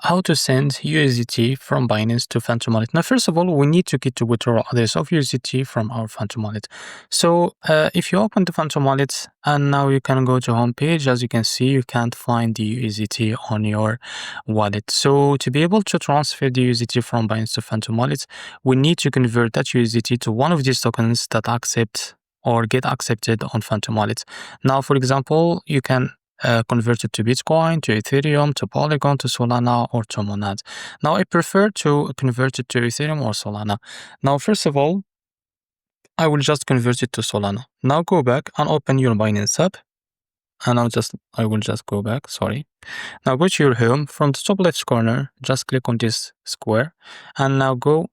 how to send USDT from Binance to Phantom Wallet. Now, first of all, we need to get the withdrawal address of USDT from our Phantom Wallet. So if you open the Phantom Wallet and now you can go to home page, as you can see, you can't find the USDT on your wallet. So to be able to transfer the USDT from Binance to Phantom Wallet, we need to convert that USDT to one of these tokens that accept or get accepted on Phantom Wallet. Now, for example, you can convert it to Bitcoin, to Ethereum, to Polygon, to Solana, or to Monad. Now, I prefer to convert it to Ethereum or Solana. Now, first of all, I will just convert it to Solana. Now, go back and open your Binance app. And I will just go back, sorry. Now, go to your home. From the top left corner, just click on this square. And now go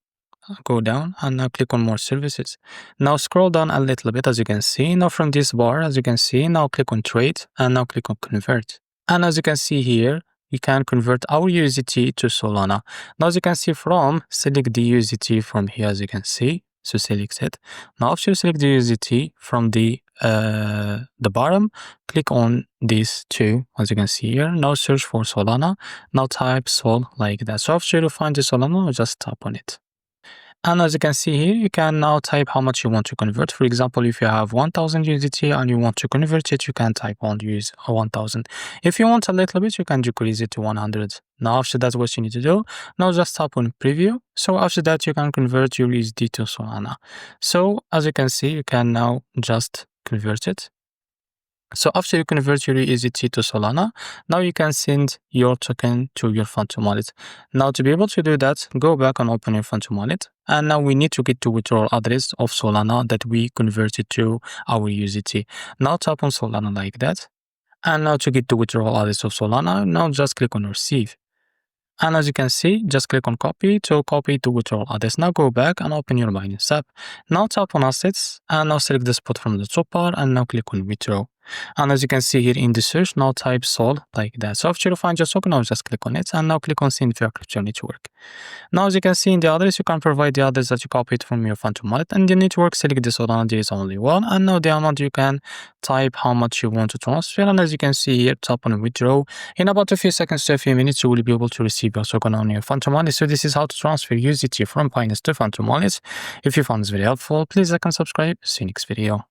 down and now click on more services. Now scroll down a little bit, as you can see. Now from this bar, as you can see, now click on trade and now click on convert. And as you can see here, you can convert our USDT to Solana. Now as you can see, select the USDT from here, as you can see. So select it. Now after you select the USDT from the bottom, click on these two, as you can see here. Now search for Solana. Now type Sol like that. So after you find the Solana, just tap on it. And as you can see here, you can now type how much you want to convert. For example, if you have 1000 USDT and you want to convert it, you can type on use 1000. If you want a little bit, you can decrease it to 100. Now after that, what you need to do, now just tap on preview. So after that, you can convert your USD to Solana. So as you can see, you can now just convert it. So after you convert your USDT to Solana, now you can send your token to your Phantom Wallet. Now to be able to do that, go back and open your Phantom Wallet. And now we need to get the withdrawal address of Solana that we converted to our USDT. Now tap on Solana like that. And now to get the withdrawal address of Solana, now just click on receive. And as you can see, just click on copy to copy the withdrawal address. Now go back and open your Binance app. Now tap on assets and now select the spot from the top bar and now click on withdraw. And as you can see here in the search, now type Sol like that. So after you find your token, now just click on it and now click on send via crypto network. Now as you can see in the address, you can provide the address that you copied from your Phantom Wallet, and the network, select the Solana, there is only one, and now the amount you can type how much you want to transfer. And as you can see here, tap on withdraw. In about a few seconds to a few minutes, you will be able to receive your token on your Phantom Wallet. So this is how to transfer USDT from Binance to Phantom Wallet. If you found this very helpful, please like and subscribe. See you next video.